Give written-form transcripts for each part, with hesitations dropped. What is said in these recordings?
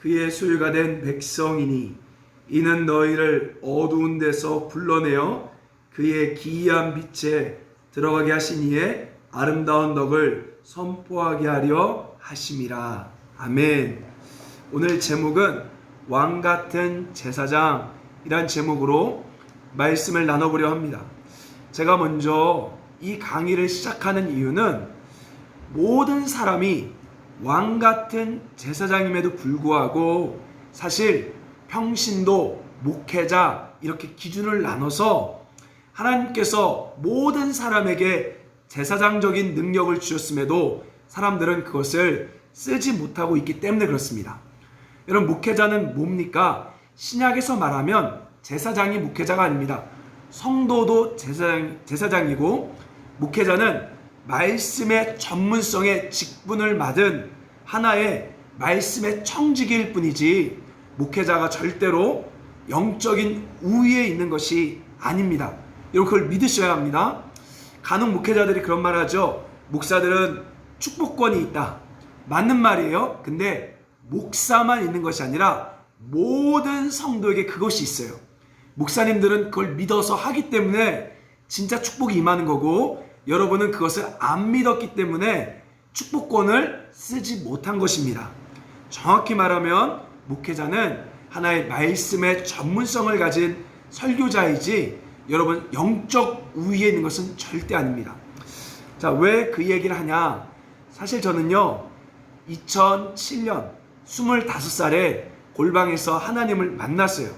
그의 소유가 된 백성이니 이는 너희를 어두운 데서 불러내어 그의 기이한 빛에 들어가게 하신 이의 아름다운 덕을 선포하게 하려 하심이라. 아멘. 오늘 제목은 왕같은 제사장이란 제목으로 말씀을 나눠보려 합니다. 제가 먼저 이 강의를 시작하는 이유는 모든 사람이 왕같은 제사장임에도 불구하고 사실 평신도, 목회자 이렇게 기준을 나눠서 하나님께서 모든 사람에게 제사장적인 능력을 주셨음에도 사람들은 그것을 쓰지 못하고 있기 때문에 그렇습니다. 여러분, 목회자는 뭡니까? 신약에서 말하면 제사장이 목회자가 아닙니다. 성도도 제사장이고 목회자는 말씀의 전문성의 직분을 맡은 하나의 말씀의 청지기일 뿐이지 목회자가 절대로 영적인 우위에 있는 것이 아닙니다. 여러분, 그걸 믿으셔야 합니다. 간혹 목회자들이 그런 말 하죠. 목사들은 축복권이 있다. 맞는 말이에요. 근데 목사만 있는 것이 아니라 모든 성도에게 그것이 있어요. 목사님들은 그걸 믿어서 하기 때문에 진짜 축복이 임하는 거고, 여러분은 그것을 안 믿었기 때문에 축복권을 쓰지 못한 것입니다. 정확히 말하면 목회자는 하나의 말씀의 전문성을 가진 설교자이지 여러분 영적 우위에 있는 것은 절대 아닙니다. 자, 왜 그 얘기를 하냐? 사실 저는요 2007년 25살에 골방에서 하나님을 만났어요.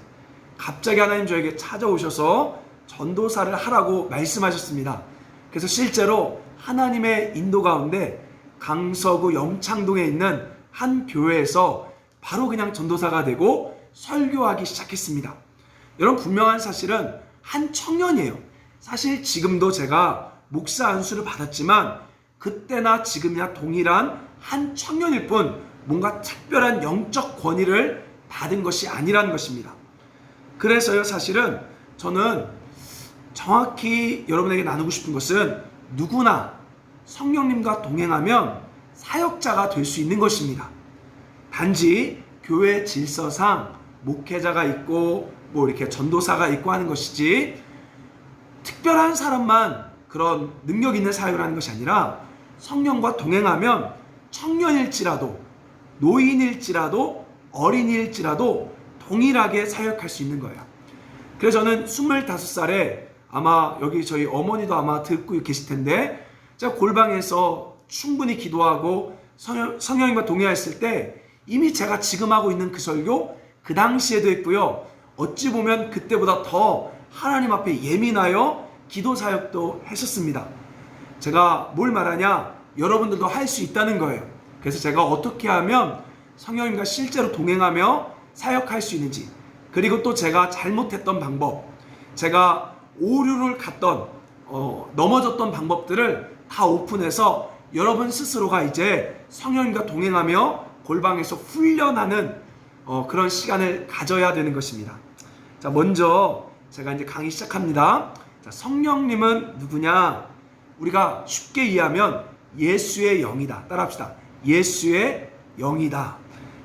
갑자기 하나님 저에게 찾아오셔서 전도사를 하라고 말씀하셨습니다. 그래서 실제로 하나님의 인도 가운데 강서구 영창동에 있는 한 교회에서 바로 그냥 전도사가 되고 설교하기 시작했습니다. 여러분, 분명한 사실은 한 청년이에요. 사실 지금도 제가 목사 안수를 받았지만 그때나 지금이나 동일한 한 청년일 뿐 뭔가 특별한 영적 권위를 받은 것이 아니라는 것입니다. 그래서요, 사실은 저는 정확히 여러분에게 나누고 싶은 것은 누구나 성령님과 동행하면 사역자가 될 수 있는 것입니다. 단지 교회 질서상 목회자가 있고 뭐 이렇게 전도사가 있고 하는 것이지 특별한 사람만 그런 능력 있는 사역을 하는 것이 아니라 성령과 동행하면 청년일지라도 노인일지라도 어린이일지라도 동일하게 사역할 수 있는 거예요. 그래서 저는 25살에 아마 여기 저희 어머니도 아마 듣고 계실 텐데 제가 골방에서 충분히 기도하고 성령님과 동행했을 때 이미 제가 지금 하고 있는 그 설교 그 당시에도 했고요. 어찌 보면 그때보다 더 하나님 앞에 예민하여 기도 사역도 했었습니다. 제가 뭘 말하냐? 여러분들도 할 수 있다는 거예요. 그래서 제가 어떻게 하면 성령님과 실제로 동행하며 사역할 수 있는지, 그리고 또 제가 잘못했던 방법, 제가 오류를 갔던 넘어졌던 방법들을 다 오픈해서 여러분 스스로가 이제 성령님과 동행하며 골방에서 훈련하는 그런 시간을 가져야 되는 것입니다. 자, 먼저 제가 이제 강의 시작합니다. 자, 성령님은 누구냐? 우리가 쉽게 이해하면 예수의 영이다. 따라합시다. 예수의 영이다.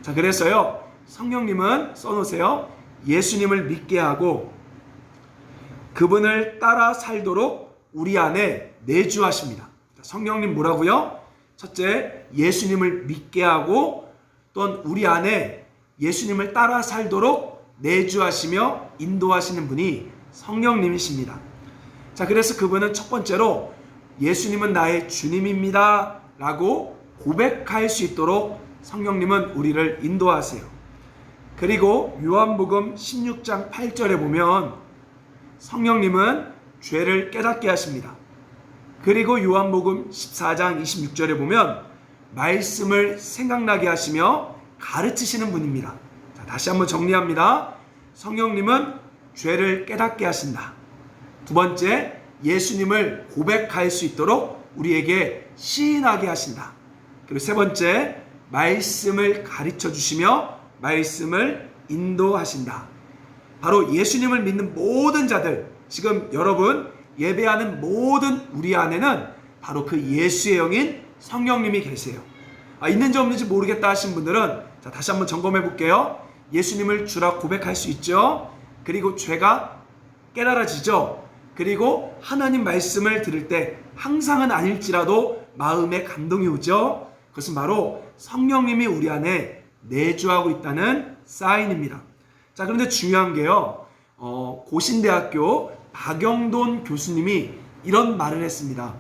자, 그래서요, 성령님은 써놓으세요. 예수님을 믿게 하고 그분을 따라 살도록 우리 안에 내주하십니다. 자, 성령님 뭐라고요? 첫째, 예수님을 믿게 하고 또한 우리 안에 예수님을 따라 살도록 내주하시며 인도하시는 분이 성령님이십니다. 자, 그래서 그분은 첫 번째로 예수님은 나의 주님입니다 라고 고백할 수 있도록 성령님은 우리를 인도하세요. 그리고 요한복음 16장 8절에 보면 성령님은 죄를 깨닫게 하십니다. 그리고 요한복음 14장 26절에 보면 말씀을 생각나게 하시며 가르치시는 분입니다. 자, 다시 한번 정리합니다. 성령님은 죄를 깨닫게 하신다. 두 번째, 예수님을 고백할 수 있도록 우리에게 시인하게 하신다. 그리고 세 번째, 말씀을 가르쳐 주시며 말씀을 인도하신다. 바로 예수님을 믿는 모든 자들, 지금 여러분 예배하는 모든 우리 안에는 바로 그 예수의 영인 성령님이 계세요. 있는지 없는지 모르겠다 하신 분들은 자, 다시 한번 점검해 볼게요. 예수님을 주라 고백할 수 있죠. 그리고 죄가 깨달아지죠. 그리고 하나님 말씀을 들을 때 항상은 아닐지라도 마음에 감동이 오죠. 그것은 바로 성령님이 우리 안에 내주하고 있다는 사인입니다. 자, 그런데 중요한 게요. 고신대학교 박영돈 교수님이 이런 말을 했습니다.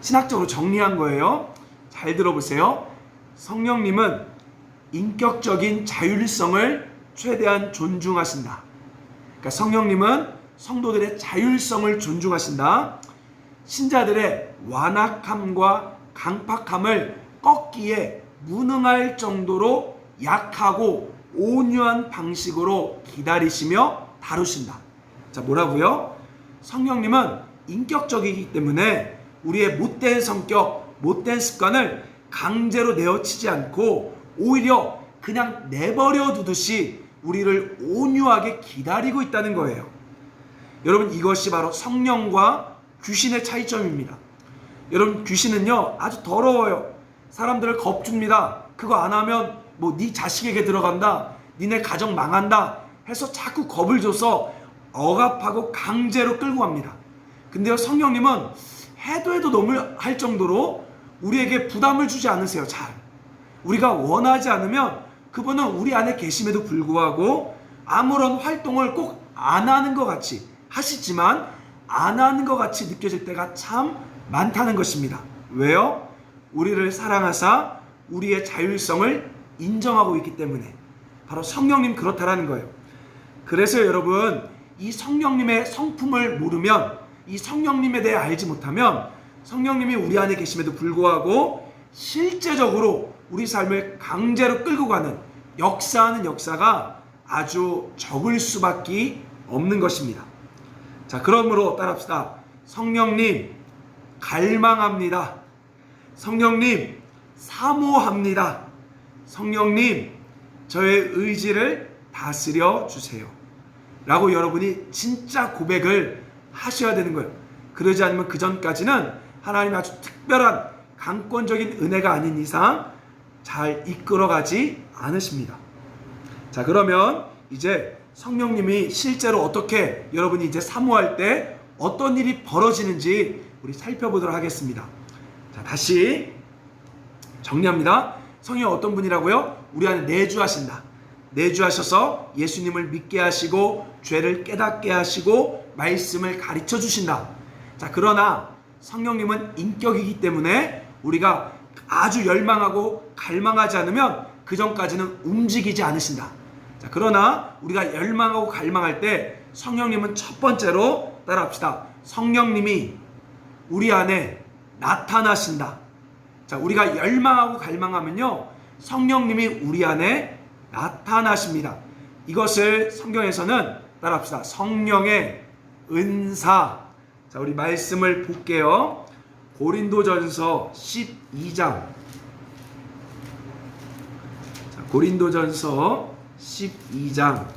신학적으로 정리한 거예요. 잘 들어보세요. 성령님은 인격적인 자율성을 최대한 존중하신다. 그러니까 성령님은 성도들의 자율성을 존중하신다. 신자들의 완악함과 강팍함을 꺾기에 무능할 정도로 약하고 온유한 방식으로 기다리시며 다루신다. 자, 뭐라고요? 성령님은 인격적이기 때문에 우리의 못된 성격, 못된 습관을 강제로 내어치지 않고 오히려 그냥 내버려 두듯이 우리를 온유하게 기다리고 있다는 거예요. 여러분, 이것이 바로 성령과 귀신의 차이점입니다. 여러분, 귀신은요 아주 더러워요. 사람들을 겁줍니다. 그거 안 하면 뭐 네 자식에게 들어간다, 니네 가정 망한다 해서 자꾸 겁을 줘서 억압하고 강제로 끌고 갑니다. 근데요, 성령님은 해도 너무 할 정도로 우리에게 부담을 주지 않으세요. 잘 우리가 원하지 않으면 그분은 우리 안에 계심에도 불구하고 아무런 활동을 꼭 안 하는 것 같이 하시지만 안 하는 것 같이 느껴질 때가 참 많다는 것입니다. 왜요? 우리를 사랑하사 우리의 자율성을 인정하고 있기 때문에. 바로 성령님 그렇다라는 거예요. 그래서 여러분, 이 성령님의 성품을 모르면, 이 성령님에 대해 알지 못하면 성령님이 우리 안에 계심에도 불구하고 실제적으로 우리 삶을 강제로 끌고 가는 역사하는 역사가 아주 적을 수밖에 없는 것입니다. 자, 그러므로 따라합시다. 성령님 갈망합니다. 성령님 사모합니다. 성령님 저의 의지를 다스려 주세요. 라고 여러분이 진짜 고백을 하셔야 되는 거예요. 그러지 않으면 그 전까지는 하나님의 아주 특별한 강권적인 은혜가 아닌 이상 잘 이끌어가지 않으십니다. 자, 그러면 이제 성령님이 실제로 어떻게 여러분이 이제 사모할 때 어떤 일이 벌어지는지 우리 살펴보도록 하겠습니다. 자, 다시 정리합니다. 성령이 어떤 분이라고요? 우리 안에 내주하신다. 내주하셔서 예수님을 믿게 하시고 죄를 깨닫게 하시고 말씀을 가르쳐 주신다. 자, 그러나 성령님은 인격이기 때문에 우리가 아주 열망하고 갈망하지 않으면 그 전까지는 움직이지 않으신다. 자, 그러나 우리가 열망하고 갈망할 때 성령님은 첫 번째로 따라합시다. 성령님이 우리 안에 나타나신다. 자, 우리가 열망하고 갈망하면요 성령님이 우리 안에 나타나십니다. 이것을 성경에서는 따라합시다. 성령의 은사. 자, 우리 말씀을 볼게요. 고린도전서 12장. 자, 고린도전서 12장.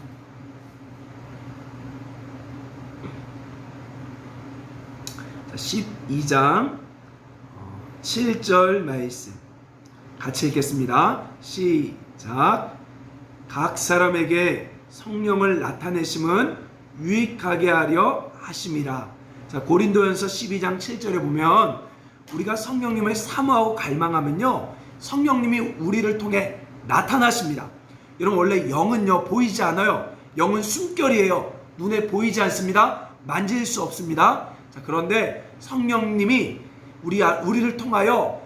자, 12장 7절 말씀 같이 읽겠습니다. 시작. 각 사람에게 성령을 나타내심은 유익하게 하려 하심이라. 자, 고린도전서 12장 7절에 보면 우리가 성령님을 사모하고 갈망하면요 성령님이 우리를 통해 나타나십니다. 여러분, 원래 영은요 보이지 않아요. 영은 숨결이에요. 눈에 보이지 않습니다. 만질 수 없습니다. 자, 그런데 성령님이 우리를 통하여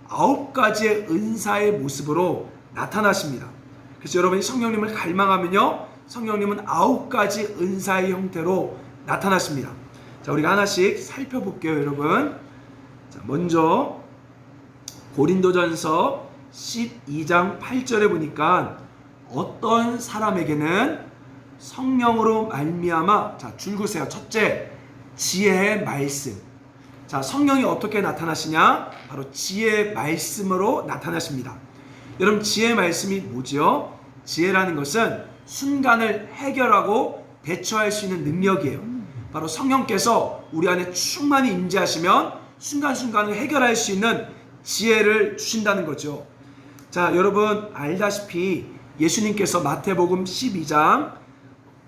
9가지의 은사의 모습으로 나타나십니다. 그래서 여러분이 성령님을 갈망하면요 성령님은 9가지 은사의 형태로 나타나십니다. 자, 우리가 하나씩 살펴볼게요, 여러분. 자, 먼저 고린도전서 12장 8절에 보니까 어떤 사람에게는 성령으로 말미암아, 자, 줄그세요. 첫째, 지혜의 말씀. 자, 성령이 어떻게 나타나시냐? 바로 지혜의 말씀으로 나타나십니다. 여러분, 지혜의 말씀이 뭐죠? 지혜라는 것은 순간을 해결하고 대처할 수 있는 능력이에요. 바로 성령께서 우리 안에 충만히 임재하시면 순간순간을 해결할 수 있는 지혜를 주신다는 거죠. 자, 여러분 알다시피 예수님께서 마태복음 12장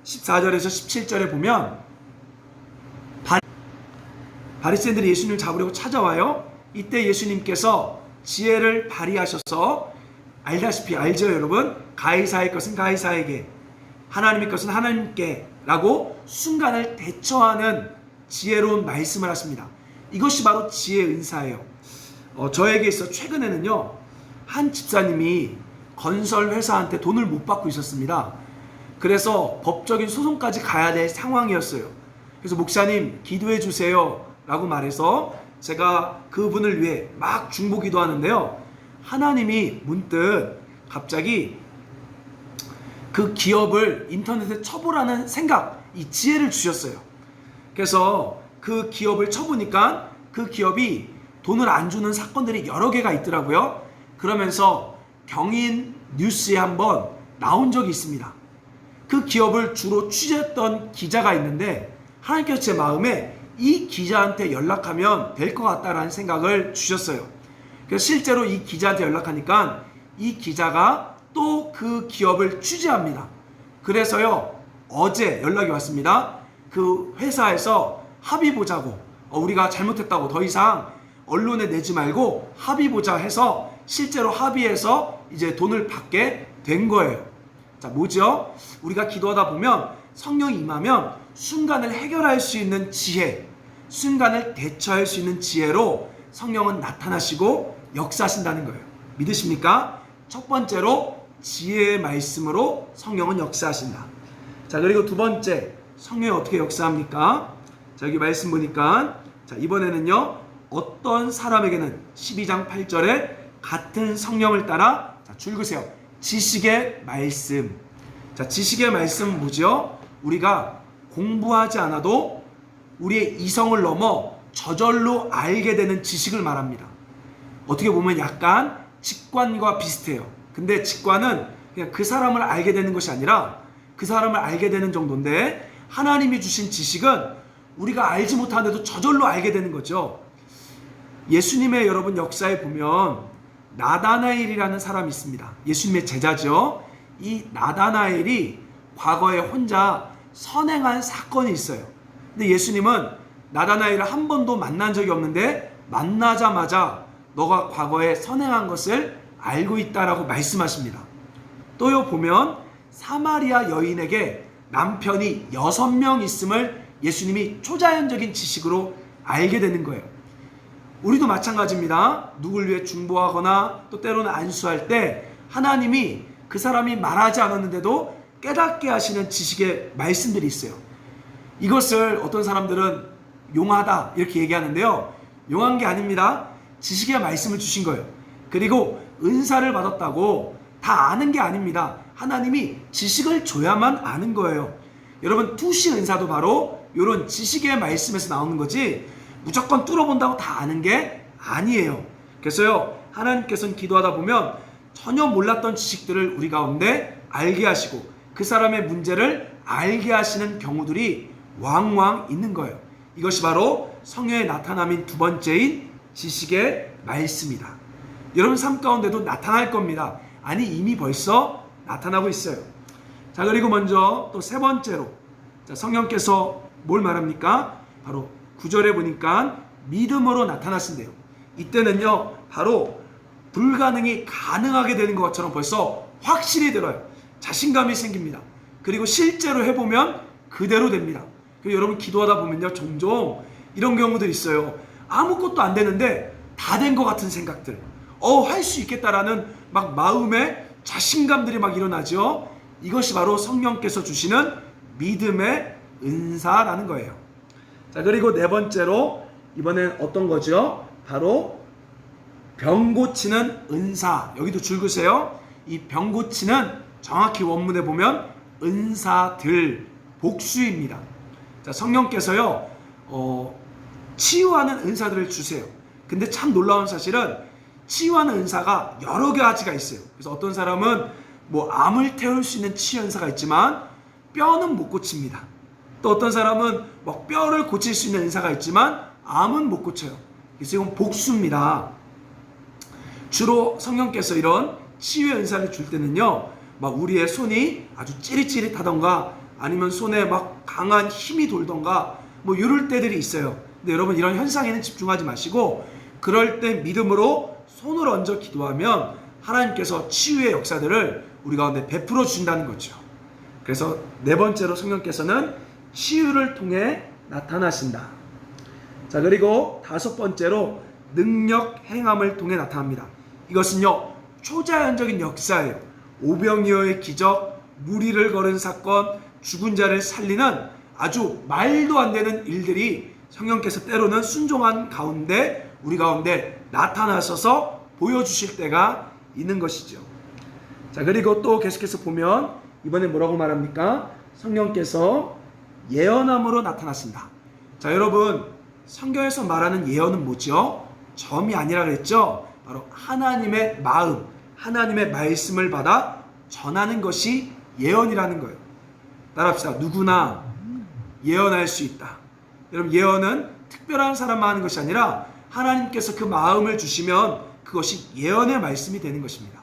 14절에서 17절에 보면 바리새인들이 예수님을 잡으려고 찾아와요. 이때 예수님께서 지혜를 발휘하셔서 알다시피 알죠 여러분? 가이사의 것은 가이사에게, 하나님의 것은 하나님께 라고 순간을 대처하는 지혜로운 말씀을 하십니다. 이것이 바로 지혜의 은사예요. 저에게 있어 최근에는요, 한 집사님이 건설 회사한테 돈을 못 받고 있었습니다. 그래서 법적인 소송까지 가야 될 상황이었어요. 그래서 목사님 기도해 주세요 라고 말해서 제가 그분을 위해 막 중보기도 하는데요, 하나님이 문득 갑자기 그 기업을 인터넷에 쳐보라는 생각, 이 지혜를 주셨어요. 그래서 그 기업을 쳐보니까 그 기업이 돈을 안 주는 사건들이 여러 개가 있더라고요. 그러면서 경인 뉴스에 한번 나온 적이 있습니다. 그 기업을 주로 취재했던 기자가 있는데 하나님께서 제 마음에 이 기자한테 연락하면 될 것 같다라는 생각을 주셨어요. 그래서 실제로 이 기자한테 연락하니까 이 기자가 또 그 기업을 취재합니다. 그래서요, 어제 연락이 왔습니다. 그 회사에서 합의 보자고, 우리가 잘못했다고 더 이상 언론에 내지 말고 합의 보자 해서 실제로 합의해서 이제 돈을 받게 된 거예요. 자, 뭐죠? 우리가 기도하다 보면 성령이 임하면 순간을 해결할 수 있는 지혜, 순간을 대처할 수 있는 지혜로 성령은 나타나시고 역사하신다는 거예요. 믿으십니까? 첫 번째로 지혜의 말씀으로 성령은 역사하신다. 자, 그리고 두 번째, 성령이 어떻게 역사합니까? 자, 여기 말씀 보니까, 자, 이번에는요, 어떤 사람에게는 12장 8절에 같은 성령을 따라, 자, 줄 그세요. 지식의 말씀. 자, 지식의 말씀은 뭐죠? 우리가 공부하지 않아도 우리의 이성을 넘어 저절로 알게 되는 지식을 말합니다. 어떻게 보면 약간 직관과 비슷해요. 근데 직관은 그냥 그 사람을 알게 되는 것이 아니라 그 사람을 알게 되는 정도인데, 하나님이 주신 지식은 우리가 알지 못하는데도 저절로 알게 되는 거죠. 예수님의 여러분 역사에 보면 나다나엘이라는 사람이 있습니다. 예수님의 제자죠. 이 나다나엘이 과거에 혼자 선행한 사건이 있어요. 근데 예수님은 나다나엘을 한 번도 만난 적이 없는데 만나자마자 너가 과거에 선행한 것을 알고 있다라고 말씀하십니다. 또요 보면 사마리아 여인에게 남편이 6명 있음을 예수님이 초자연적인 지식으로 알게 되는 거예요. 우리도 마찬가지입니다. 누굴 위해 중보하거나 또 때로는 안수할 때 하나님이 그 사람이 말하지 않았는데도 깨닫게 하시는 지식의 말씀들이 있어요. 이것을 어떤 사람들은 용하다 이렇게 얘기하는데요, 용한 게 아닙니다. 지식의 말씀을 주신 거예요. 그리고 은사를 받았다고 다 아는 게 아닙니다. 하나님이 지식을 줘야만 아는 거예요. 여러분, 투시 은사도 바로 이런 지식의 말씀에서 나오는 거지 무조건 뚫어본다고 다 아는 게 아니에요. 그래서요, 하나님께서는 기도하다 보면 전혀 몰랐던 지식들을 우리 가운데 알게 하시고 그 사람의 문제를 알게 하시는 경우들이 왕왕 있는 거예요. 이것이 바로 성령의 나타남인 두 번째인 지식의 말씀이다. 여러분 삶 가운데도 나타날 겁니다. 아니, 이미 벌써 나타나고 있어요. 자, 그리고 먼저 또 세 번째로, 자, 성령께서 뭘 말합니까? 바로 9절에 보니까 믿음으로 나타나신대요. 이때는요, 바로 불가능이 가능하게 되는 것처럼 벌써 확실히 들어요. 자신감이 생깁니다. 그리고 실제로 해보면 그대로 됩니다. 그리고 여러분 기도하다 보면요, 종종 이런 경우들 있어요. 아무것도 안 되는데 다 된 것 같은 생각들, 할 수 있겠다라는 막 마음의 자신감들이 막 일어나죠. 이것이 바로 성령께서 주시는 믿음의 은사라는 거예요. 자, 그리고 네 번째로 이번엔 어떤 거죠? 바로 병 고치는 은사. 여기도 줄 그세요. 이 병 고치는 정확히 원문에 보면 은사들, 복수입니다. 자, 성령께서요, 치유하는 은사들을 주세요. 근데 참 놀라운 사실은 치유하는 은사가 여러 가지가 있어요. 그래서 어떤 사람은 뭐 암을 태울 수 있는 치유 은사가 있지만 뼈는 못 고칩니다. 또 어떤 사람은 뭐 뼈를 고칠 수 있는 은사가 있지만 암은 못 고쳐요. 그래서 이건 복수입니다. 주로 성령께서 이런 치유의 은사를 줄 때는요, 막 우리의 손이 아주 찌릿찌릿하던가 아니면 손에 막 강한 힘이 돌던가 뭐 이럴 때들이 있어요. 근데 여러분, 이런 현상에는 집중하지 마시고 그럴 때 믿음으로 손을 얹어 기도하면 하나님께서 치유의 역사들을 우리 가운데 베풀어 주신다는 거죠. 그래서 네 번째로 성령께서는 치유를 통해 나타나신다. 자, 그리고 다섯 번째로 능력 행함을 통해 나타납니다. 이것은요, 초자연적인 역사예요. 오병이어의 기적, 무리를 걸은 사건, 죽은 자를 살리는 아주 말도 안 되는 일들이 성령께서 때로는 순종한 가운데 우리 가운데 나타나셔서 보여주실 때가 있는 것이죠. 자, 그리고 또 계속해서 보면 이번에 뭐라고 말합니까? 성령께서 예언함으로 나타나신다. 자, 여러분, 성경에서 말하는 예언은 뭐죠? 점이 아니라 그랬죠? 바로 하나님의 마음, 하나님의 말씀을 받아 전하는 것이 예언이라는 거예요. 따라합시다. 누구나 예언할 수 있다. 여러분, 예언은 특별한 사람만 하는 것이 아니라 하나님께서 그 마음을 주시면 그것이 예언의 말씀이 되는 것입니다.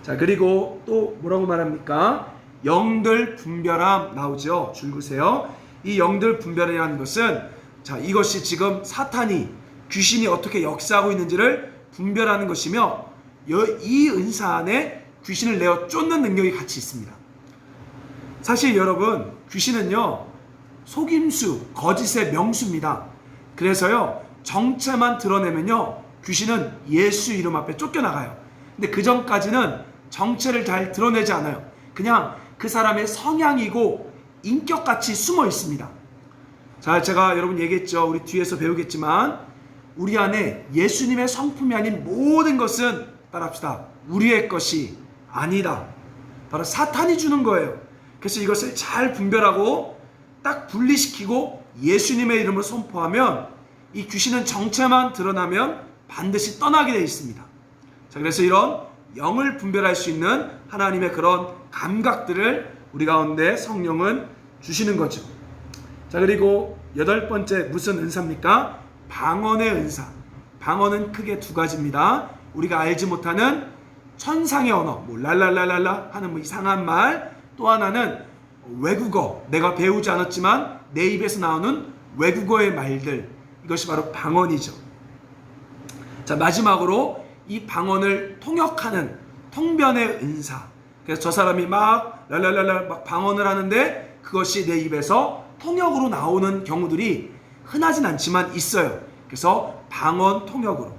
자, 그리고 또 뭐라고 말합니까? 영들 분별함 나오죠. 줄 그으세요. 이 영들 분별이라는 것은, 자, 이것이 지금 사탄이, 귀신이 어떻게 역사하고 있는지를 분별하는 것이며, 이 은사 안에 귀신을 내어 쫓는 능력이 같이 있습니다. 사실 여러분, 귀신은요, 속임수, 거짓의 명수입니다. 그래서요, 정체만 드러내면요, 귀신은 예수 이름 앞에 쫓겨나가요. 근데 그 전까지는 정체를 잘 드러내지 않아요. 그냥 그 사람의 성향이고 인격같이 숨어 있습니다. 자, 제가 여러분 얘기했죠. 우리 뒤에서 배우겠지만 우리 안에 예수님의 성품이 아닌 모든 것은, 따라합시다, 우리의 것이 아니다. 바로 사탄이 주는 거예요. 그래서 이것을 잘 분별하고 딱 분리시키고 예수님의 이름을 선포하면 이 귀신은 정체만 드러나면 반드시 떠나게 되어 있습니다. 자, 그래서 이런 영을 분별할 수 있는 하나님의 그런 감각들을 우리 가운데 성령은 주시는 거죠. 자, 그리고 여덟 번째 무슨 은사입니까? 방언의 은사. 방언은 크게 두 가지입니다. 우리가 알지 못하는 천상의 언어, 뭐 랄랄랄랄라 하는 뭐 이상한 말, 또 하나는 외국어, 내가 배우지 않았지만 내 입에서 나오는 외국어의 말들, 이것이 바로 방언이죠. 자, 마지막으로 이 방언을 통역하는 통변의 은사. 그래서 저 사람이 막 랄랄랄라 막 방언을 하는데 그것이 내 입에서 통역으로 나오는 경우들이 흔하진 않지만 있어요. 그래서 방언 통역으로.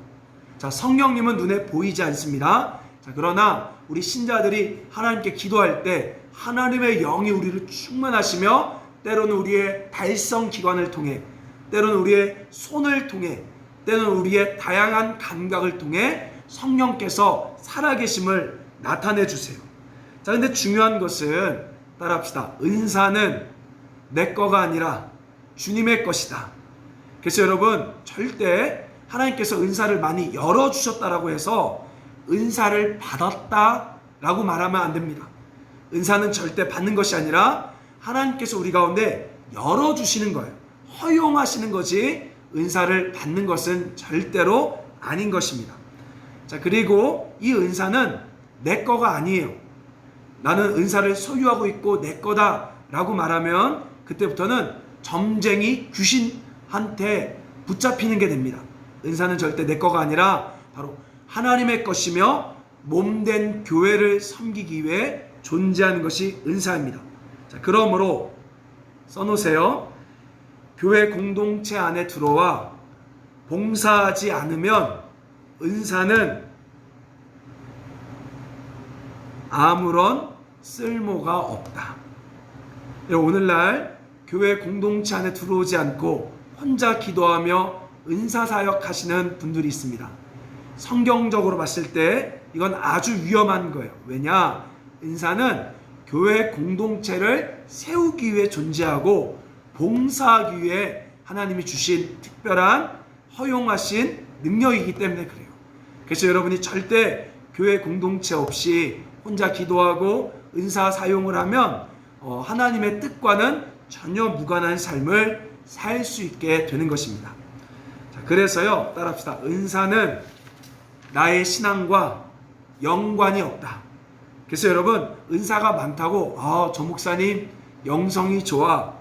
자, 성령님은 눈에 보이지 않습니다. 자, 그러나 우리 신자들이 하나님께 기도할 때 하나님의 영이 우리를 충만하시며 때로는 우리의 달성 기관을 통해, 때로는 우리의 손을 통해, 때로는 우리의 다양한 감각을 통해 성령께서 살아계심을 나타내 주세요. 자, 근데 중요한 것은, 따라합시다, 은사는 내 거가 아니라 주님의 것이다. 그래서 여러분, 절대 하나님께서 은사를 많이 열어주셨다라고 해서 은사를 받았다라고 말하면 안 됩니다. 은사는 절대 받는 것이 아니라 하나님께서 우리 가운데 열어주시는 거예요. 허용하시는 거지 은사를 받는 것은 절대로 아닌 것입니다. 자, 그리고 이 은사는 내 거가 아니에요. 나는 은사를 소유하고 있고 내 거다 라고 말하면 그때부터는 점쟁이 귀신한테 붙잡히는 게 됩니다. 은사는 절대 내 거가 아니라 바로 하나님의 것이며 몸된 교회를 섬기기 위해 존재하는 것이 은사입니다. 자, 그러므로 써놓으세요. 교회 공동체 안에 들어와 봉사하지 않으면 은사는 아무런 쓸모가 없다. 오늘날 교회 공동체 안에 들어오지 않고 혼자 기도하며 은사사역 하시는 분들이 있습니다. 성경적으로 봤을 때 이건 아주 위험한 거예요. 왜냐? 은사는 교회 공동체를 세우기 위해 존재하고 봉사하기 위해 하나님이 주신 특별한 허용하신 능력이기 때문에 그래요. 그래서 여러분이 절대 교회 공동체 없이 혼자 기도하고 은사 사용을 하면 하나님의 뜻과는 전혀 무관한 삶을 살 수 있게 되는 것입니다. 자, 그래서요, 따라합시다. 은사는 나의 신앙과 연관이 없다. 그래서 여러분, 은사가 많다고 저 목사님 영성이 좋아,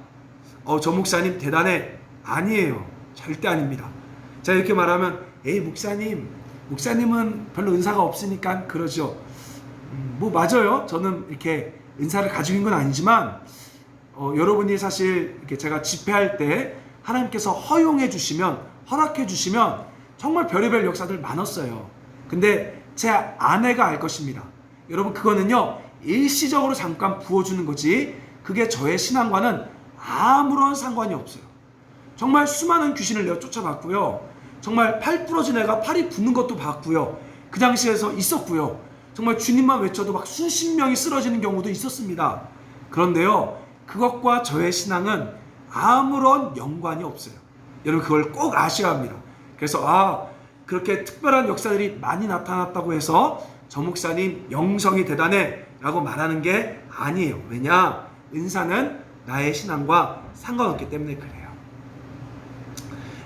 저 목사님 대단해, 아니에요. 절대 아닙니다. 자, 이렇게 말하면 에이 목사님은 별로 은사가 없으니까 그러죠. 뭐 맞아요. 저는 이렇게 은사를 가지고 있는 건 아니지만 여러분이 사실 이렇게 제가 집회할 때 하나님께서 허용해 주시면, 허락해 주시면 정말 별의별 역사들 많았어요. 근데 제 아내가 알 것입니다. 여러분, 그거는요 일시적으로 잠깐 부어주는 거지 그게 저의 신앙과는 아무런 상관이 없어요. 정말 수많은 귀신을 내가 쫓아봤고요. 정말 팔 부러진 애가 팔이 붓는 것도 봤고요. 그 당시에서 있었고요. 정말 주님만 외쳐도 막 수십 명이 쓰러지는 경우도 있었습니다. 그런데요, 그것과 저의 신앙은 아무런 연관이 없어요. 여러분, 그걸 꼭 아셔야 합니다. 그래서 그렇게 특별한 역사들이 많이 나타났다고 해서 저 목사님 영성이 대단해 라고 말하는 게 아니에요. 왜냐? 은사는 나의 신앙과 상관없기 때문에 그래요.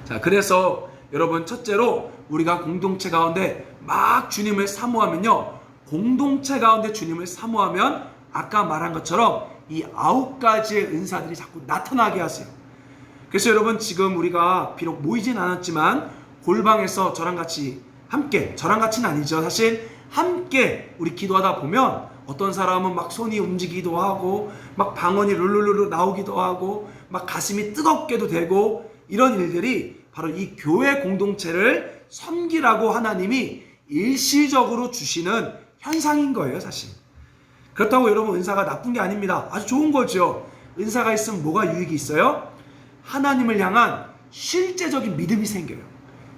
자, 그래서 여러분, 첫째로 우리가 공동체 가운데 막 주님을 사모하면요, 공동체 가운데 주님을 사모하면 아까 말한 것처럼 이 9가지의 은사들이 자꾸 나타나게 하세요. 그래서 여러분, 지금 우리가 비록 모이진 않았지만 골방에서 저랑 같이 함께, 저랑 같이는 아니죠, 사실 함께 우리 기도하다 보면 어떤 사람은 막 손이 움직이기도 하고 막 방언이 룰루루루 나오기도 하고 막 가슴이 뜨겁게도 되고, 이런 일들이 바로 이 교회 공동체를 섬기라고 하나님이 일시적으로 주시는 현상인 거예요, 사실. 그렇다고 여러분, 은사가 나쁜 게 아닙니다. 아주 좋은 거죠. 은사가 있으면 뭐가 유익이 있어요? 하나님을 향한 실제적인 믿음이 생겨요.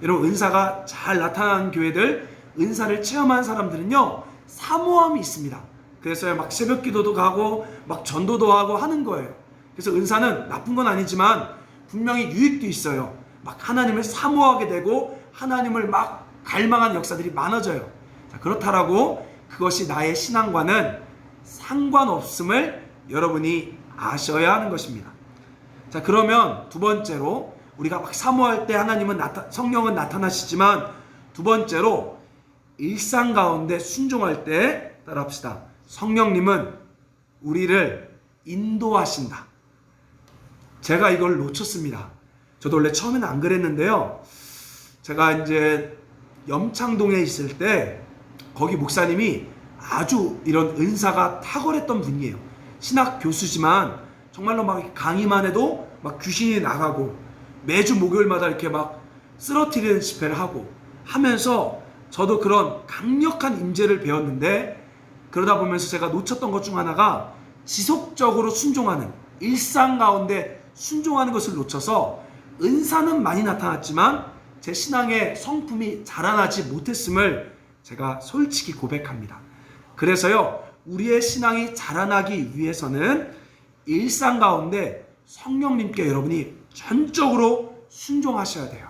여러분, 은사가 잘 나타나는 교회들, 은사를 체험한 사람들은요 사모함이 있습니다. 그래서 막 새벽 기도도 가고 막 전도도 하고 하는 거예요. 그래서 은사는 나쁜 건 아니지만 분명히 유익도 있어요. 막 하나님을 사모하게 되고 하나님을 막 갈망하는 역사들이 많아져요. 자, 그렇다라고 그것이 나의 신앙과는 상관없음을 여러분이 아셔야 하는 것입니다. 자, 그러면 두 번째로, 우리가 막 사모할 때 하나님은 성령은 나타나시지만, 두 번째로 일상 가운데 순종할 때 따라합시다. 성령님은 우리를 인도하신다. 제가 이걸 놓쳤습니다. 저도 원래 처음에는 안 그랬는데요, 제가 이제 염창동에 있을 때 거기 목사님이 아주 이런 은사가 탁월했던 분이에요. 신학 교수지만 정말로 막 강의만 해도 막 귀신이 나가고 매주 목요일마다 이렇게 막 쓰러뜨리는 집회를 하고 하면서 저도 그런 강력한 임재를 배웠는데, 그러다 보면서 제가 놓쳤던 것 중 하나가 지속적으로 순종하는, 일상 가운데 순종하는 것을 놓쳐서 은사는 많이 나타났지만 제 신앙의 성품이 자라나지 못했음을 제가 솔직히 고백합니다. 그래서요, 우리의 신앙이 자라나기 위해서는 일상 가운데 성령님께 여러분이 전적으로 순종하셔야 돼요.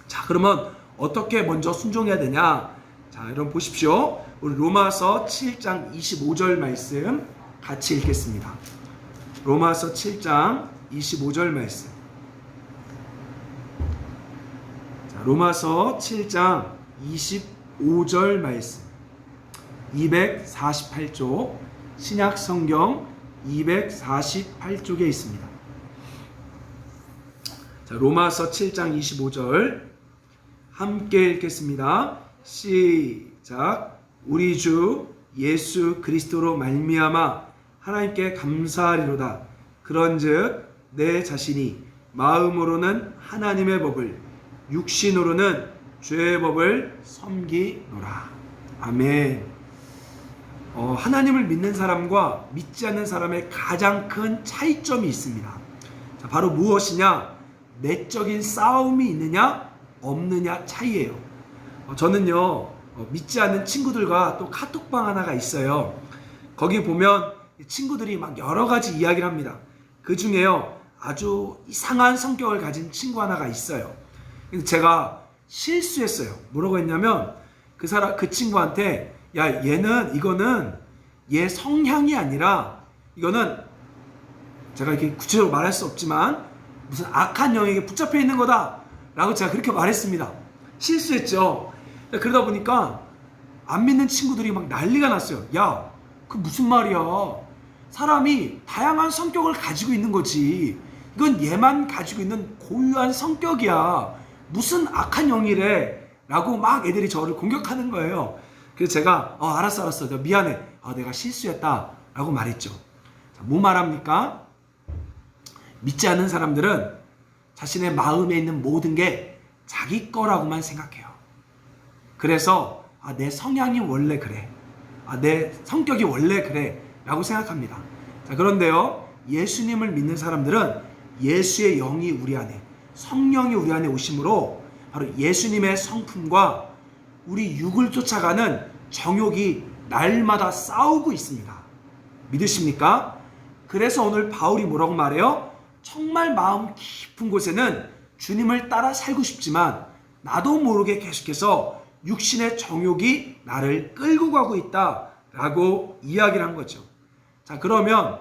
자, 그러면 어떻게 먼저 순종해야 되냐? 자, 여러분 보십시오. 우리 로마서 7장 25절 말씀 같이 읽겠습니다. 로마서 7장 25절 말씀. 자, 로마서 7장 25절 말씀. 248쪽, 신약 성경 248쪽에 있습니다. 자, 로마서 7장 25절 함께 읽겠습니다. 시작. 우리 주 예수 그리스도로 말미암아 하나님께 감사하리로다. 그런즉 내 자신이 마음으로는 하나님의 법을, 육신으로는 죄의 법을 섬기노라. 아멘. 하나님을 믿는 사람과 믿지 않는 사람의 가장 큰 차이점이 있습니다. 자, 바로 무엇이냐? 내적인 싸움이 있느냐 없느냐 차이예요. 저는요 믿지 않는 친구들과 또 카톡방 하나가 있어요. 거기 보면 친구들이 막 여러 가지 이야기를 합니다. 그 중에요 아주 이상한 성격을 가진 친구 하나가 있어요. 근데 제가 실수했어요. 뭐라고 했냐면 그 친구한테, 야, 이거는 얘 성향이 아니라 이거는 제가 이렇게 구체적으로 말할 수 없지만 무슨 악한 영에게 붙잡혀 있는 거다 라고 제가 그렇게 말했습니다. 실수했죠. 그러다 보니까 안 믿는 친구들이 막 난리가 났어요. 야, 그 무슨 말이야? 사람이 다양한 성격을 가지고 있는 거지. 이건 얘만 가지고 있는 고유한 성격이야. 무슨 악한 영이래. 라고 막 애들이 저를 공격하는 거예요. 그래서 제가 알았어. 내가 미안해. 내가 실수했다. 라고 말했죠. 자, 뭐 말합니까? 믿지 않는 사람들은 자신의 마음에 있는 모든 게 자기 거라고만 생각해요. 그래서 내 성향이 원래 그래. 내 성격이 원래 그래. 라고 생각합니다. 자, 그런데요, 예수님을 믿는 사람들은 예수의 영이 우리 안에, 성령이 우리 안에 오심으로 바로 예수님의 성품과 우리 육을 쫓아가는 정욕이 날마다 싸우고 있습니다. 믿으십니까? 그래서 오늘 바울이 뭐라고 말해요? 정말 마음 깊은 곳에는 주님을 따라 살고 싶지만 나도 모르게 계속해서 육신의 정욕이 나를 끌고 가고 있다라고 이야기를 한 거죠. 자, 그러면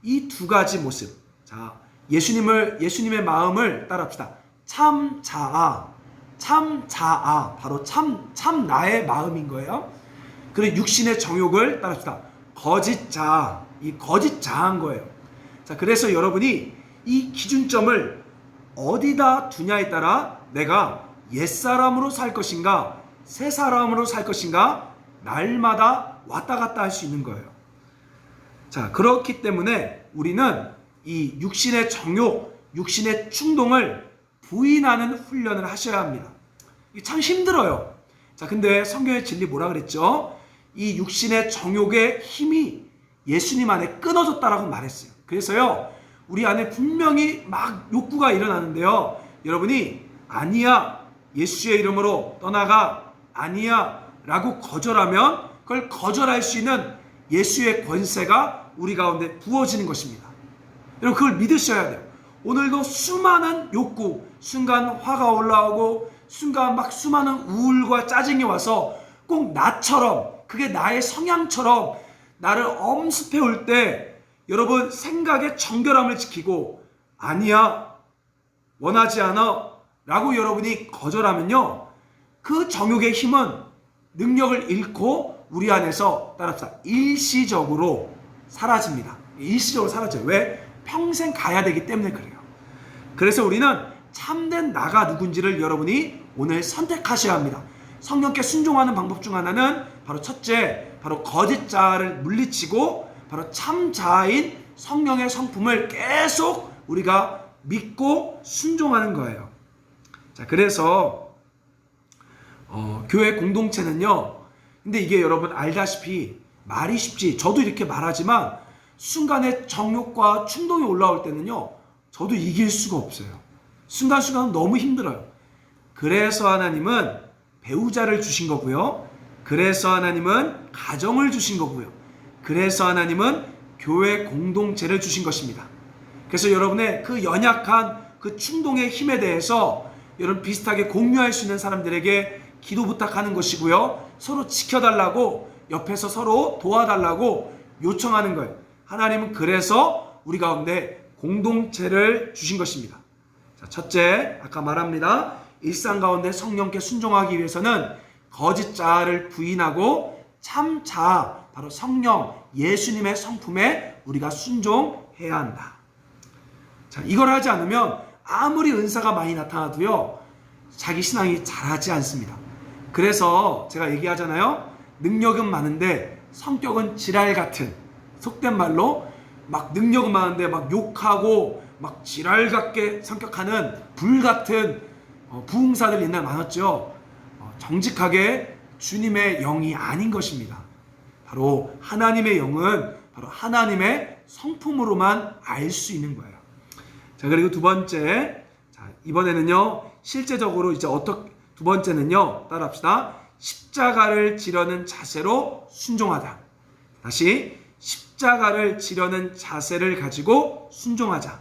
이 두 가지 모습, 자, 예수님의 마음을 따라합시다. 참 자아, 바로 참 나의 마음인 거예요. 그리고 육신의 정욕을 따라합시다. 거짓 자아, 이 거짓 자아인 거예요. 자, 그래서 여러분이 이 기준점을 어디다 두냐에 따라 내가 옛사람으로 살 것인가, 새 사람으로 살 것인가, 날마다 왔다 갔다 할 수 있는 거예요. 자, 그렇기 때문에 우리는 이 육신의 정욕, 육신의 충동을 부인하는 훈련을 하셔야 합니다. 이게 참 힘들어요. 자, 근데 성경의 진리 뭐라 그랬죠? 이 육신의 정욕의 힘이 예수님 안에 끊어졌다라고 말했어요. 그래서요, 우리 안에 분명히 막 욕구가 일어나는데요, 여러분이 아니야, 예수의 이름으로 떠나가, 아니야 라고 거절하면 그걸 거절할 수 있는 예수의 권세가 우리 가운데 부어지는 것입니다. 여러분, 그걸 믿으셔야 돼요. 오늘도 수많은 욕구, 순간 화가 올라오고 순간 막 수많은 우울과 짜증이 와서 꼭 나처럼, 그게 나의 성향처럼 나를 엄습해 올 때 여러분 생각의 정결함을 지키고 아니야, 원하지 않아 라고 여러분이 거절하면요, 그 정욕의 힘은 능력을 잃고 우리 안에서 따라합시다. 일시적으로 사라집니다. 일시적으로 사라져요. 왜? 평생 가야 되기 때문에 그래요. 그래서 우리는 참된 나가 누군지를 여러분이 오늘 선택하셔야 합니다. 성령께 순종하는 방법 중 하나는 바로 첫째, 바로 거짓 자아를 물리치고 바로 참 자아인 성령의 성품을 계속 우리가 믿고 순종하는 거예요. 자, 그래서 교회 공동체는요, 근데 이게 여러분 알다시피 말이 쉽지, 저도 이렇게 말하지만 순간에 정욕과 충동이 올라올 때는요, 저도 이길 수가 없어요. 순간순간 너무 힘들어요. 그래서 하나님은 배우자를 주신 거고요. 그래서 하나님은 가정을 주신 거고요. 그래서 하나님은 교회 공동체를 주신 것입니다. 그래서 여러분의 그 연약한 그 충동의 힘에 대해서 여러분 비슷하게 공유할 수 있는 사람들에게 기도 부탁하는 것이고요. 서로 지켜달라고, 옆에서 서로 도와달라고 요청하는 거예요. 하나님은 그래서 우리 가운데 공동체를 주신 것입니다. 자, 첫째, 아까 말합니다. 일상 가운데 성령께 순종하기 위해서는 거짓 자아를 부인하고 참 자아, 바로 성령, 예수님의 성품에 우리가 순종해야 한다. 자, 이걸 하지 않으면 아무리 은사가 많이 나타나도요, 자기 신앙이 자라지 않습니다. 그래서 제가 얘기하잖아요. 능력은 많은데 성격은 지랄 같은, 속된 말로 막 능력은 많은데 막 욕하고 막 지랄 같게 성격하는 불 같은 부흥사들 옛날 많았죠. 정직하게 주님의 영이 아닌 것입니다. 바로 하나님의 영은 바로 하나님의 성품으로만 알 수 있는 거예요. 자, 그리고 두 번째, 자, 이번에는요, 실제적으로 이제 두 번째는요, 따라합시다. 십자가를 지려는 자세로 순종하다. 다시, 십자가를 지려는 자세를 가지고 순종하자.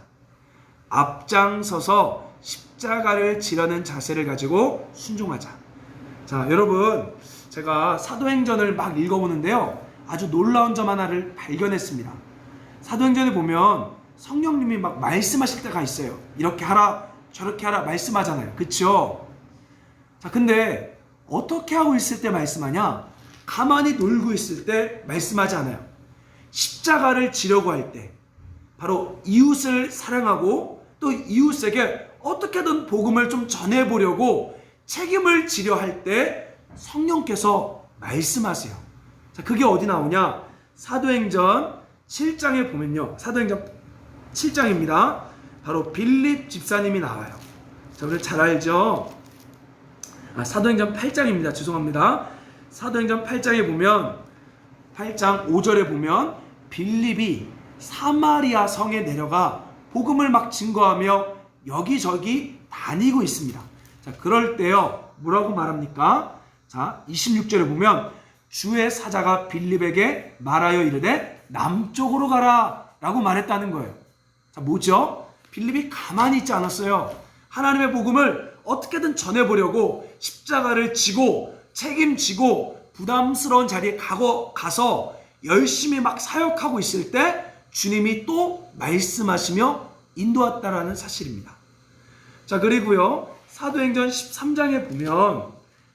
앞장서서 십자가를 지려는 자세를 가지고 순종하자. 자, 여러분, 제가 사도행전을 막 읽어보는데요, 아주 놀라운 점 하나를 발견했습니다. 사도행전에 보면 성령님이 막 말씀하실 때가 있어요. 이렇게 하라, 저렇게 하라 말씀하잖아요. 그쵸? 자, 근데 어떻게 하고 있을 때 말씀하냐? 가만히 놀고 있을 때 말씀하지 않아요. 십자가를 지려고 할 때, 바로 이웃을 사랑하고 또 이웃에게 어떻게든 복음을 좀 전해보려고 책임을 지려 할 때 성령께서 말씀하세요. 자, 그게 어디 나오냐? 사도행전 7장에 보면요. 사도행전 7장입니다. 바로 빌립 집사님이 나와요. 자, 우리 잘 알죠? 사도행전 8장입니다. 죄송합니다. 사도행전 8장에 보면 8장 5절에 보면 빌립이 사마리아 성에 내려가 복음을 막 증거하며 여기저기 다니고 있습니다. 자, 그럴 때요. 뭐라고 말합니까? 자, 26절에 보면 주의 사자가 빌립에게 말하여 이르되 남쪽으로 가라 라고 말했다는 거예요. 자, 뭐죠? 빌립이 가만히 있지 않았어요. 하나님의 복음을 어떻게든 전해보려고 십자가를 지고 책임지고 부담스러운 자리에 가서 열심히 막 사역하고 있을 때 주님이 또 말씀하시며 인도했다라는 사실입니다. 자, 그리고요. 사도행전 13장에 보면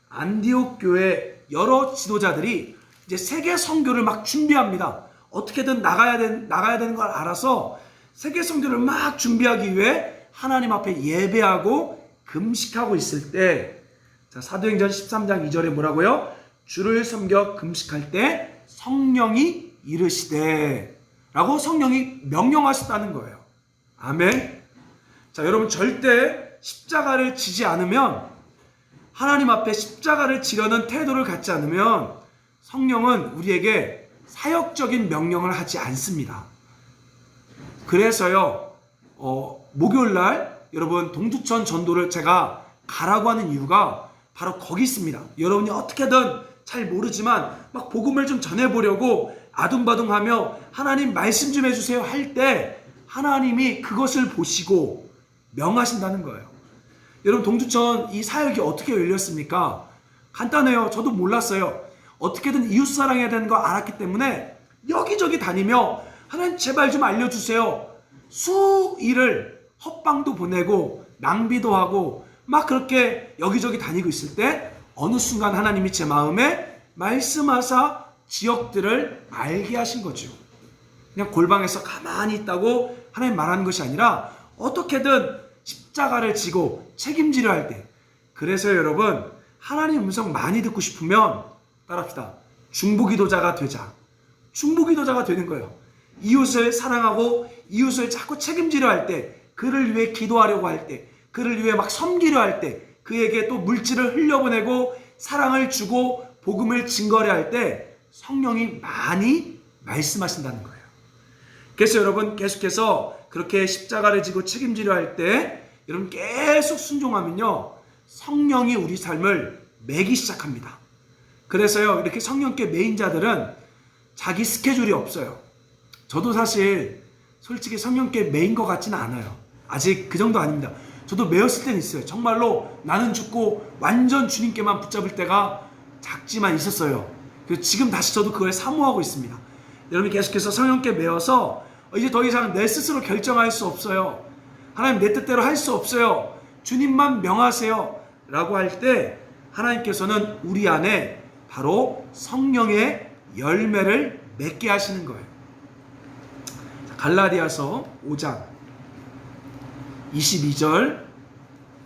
안디옥 교회 여러 지도자들이 이제 세계 선교를 막 준비합니다. 어떻게든 나가야 되는 걸 알아서 세계 선교를 막 준비하기 위해 하나님 앞에 예배하고 금식하고 있을 때, 자, 사도행전 13장 2절에 뭐라고요? 주를 섬겨 금식할 때 성령이 이르시되 라고 성령이 명령하셨다는 거예요. 아멘. 자, 여러분 절대 십자가를 지지 않으면, 하나님 앞에 십자가를 지려는 태도를 갖지 않으면 성령은 우리에게 사역적인 명령을 하지 않습니다. 그래서요, 목요일날 여러분 동두천 전도를 제가 가라고 하는 이유가 바로 거기 있습니다. 여러분이 어떻게든 잘 모르지만 막 복음을 좀 전해보려고 아둥바둥하며 하나님 말씀 좀 해주세요 할 때 하나님이 그것을 보시고 명하신다는 거예요. 여러분 동두천 이 사역이 어떻게 열렸습니까? 간단해요. 저도 몰랐어요. 어떻게든 이웃 사랑해야 되는 거 알았기 때문에 여기저기 다니며 하나님 제발 좀 알려주세요. 수일을 헛방도 보내고 낭비도 하고 막 그렇게 여기저기 다니고 있을 때 어느 순간 하나님이 제 마음에 말씀하사 지역들을 알게 하신 거죠. 그냥 골방에서 가만히 있다고 하나님 말하는 것이 아니라 어떻게든 십자가를 지고 책임지려 할 때, 그래서 여러분 하나님 음성 많이 듣고 싶으면 따라합시다. 중보기도자가 되자. 중보기도자가 되는 거예요. 이웃을 사랑하고 이웃을 자꾸 책임지려 할 때, 그를 위해 기도하려고 할 때, 그를 위해 막 섬기려 할 때, 그에게 또 물질을 흘려보내고 사랑을 주고 복음을 증거하려 할 때 성령이 많이 말씀하신다는 거예요. 그래서 여러분 계속해서 그렇게 십자가를 지고 책임지려 할 때 여러분 계속 순종하면요 성령이 우리 삶을 매기 시작합니다. 그래서요 이렇게 성령께 매인 자들은 자기 스케줄이 없어요. 저도 사실 솔직히 성령께 매인 것 같지는 않아요. 아직 그 정도 아닙니다. 저도 매였을 때는 있어요. 정말로 나는 죽고 완전 주님께만 붙잡을 때가 작지만 있었어요. 그래서 지금 다시 저도 그걸 사모하고 있습니다. 여러분이 계속해서 성령께 매어서 이제 더 이상 내 스스로 결정할 수 없어요. 하나님 내 뜻대로 할 수 없어요. 주님만 명하세요 라고 할 때 하나님께서는 우리 안에 바로 성령의 열매를 맺게 하시는 거예요. 갈라디아서 5장 22절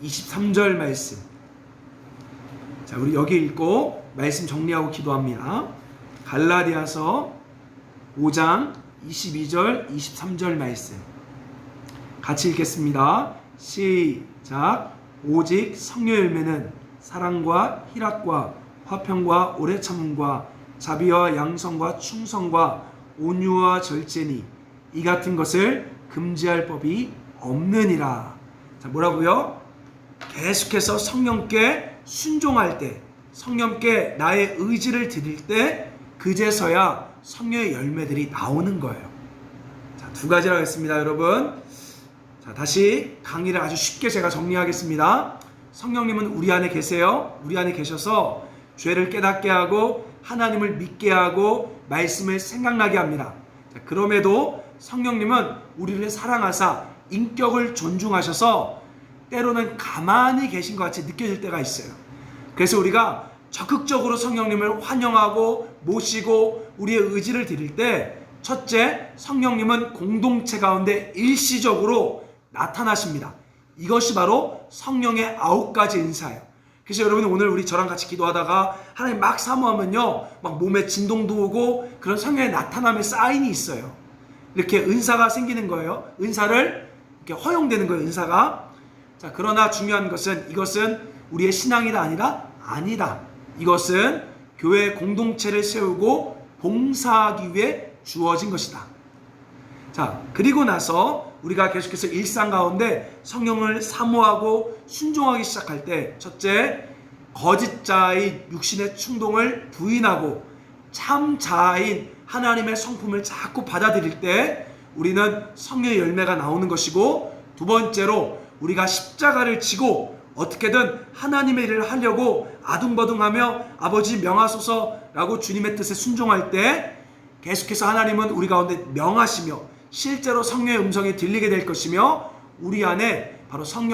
23절 말씀. 자, 우리 여기 읽고 말씀 정리하고 기도합니다. 갈라디아서 5장 22절 23절 말씀 같이 읽겠습니다. 시작. 오직 성령 열매는 사랑과 희락과 화평과 오래 참음과 자비와 양성과 충성과 온유와 절제니 이 같은 것을 금지할 법이 없느니라. 자, 뭐라고요? 계속해서 성령께 순종할 때, 성령께 나의 의지를 드릴 때 그제서야 성령의 열매들이 나오는 거예요. 자, 두 가지를 하겠습니다, 여러분. 자, 다시 강의를 아주 쉽게 제가 정리하겠습니다. 성령님은 우리 안에 계세요. 우리 안에 계셔서 죄를 깨닫게 하고 하나님을 믿게 하고 말씀을 생각나게 합니다. 자, 그럼에도 성령님은 우리를 사랑하사 인격을 존중하셔서 때로는 가만히 계신 것 같이 느껴질 때가 있어요. 그래서 우리가 적극적으로 성령님을 환영하고 모시고 우리의 의지를 드릴 때, 첫째, 성령님은 공동체 가운데 일시적으로 나타나십니다. 이것이 바로 성령의 9가지 은사예요. 그래서 여러분, 오늘 우리 저랑 같이 기도하다가 하나님 막 사모하면요, 막 몸에 진동도 오고 그런 성령의 나타남의 사인이 있어요. 이렇게 은사가 생기는 거예요. 은사를 이렇게 허용되는 거예요, 은사가. 자, 그러나 중요한 것은, 이것은 우리의 신앙이다 아니다. 이것은 교회 공동체를 세우고 봉사하기 위해 주어진 것이다. 자, 그리고 나서 우리가 계속해서 일상 가운데 성령을 사모하고 순종하기 시작할 때, 첫째, 거짓 자인 육신의 충동을 부인하고 참 자아인 하나님의 성품을 자꾸 받아들일 때 우리는 성령의 열매가 나오는 것이고, 두 번째로 우리가 십자가를 지고 어떻게든 하나님의 일을 하려고 아둥바둥하며 아버지 명하소서라고 주님의 뜻에 순종할 때 계속해서 하나님은 우리 가운데 명하시며 실제로 성령의 음성이 들리게 될 것이며, 우리 안에 바로 성령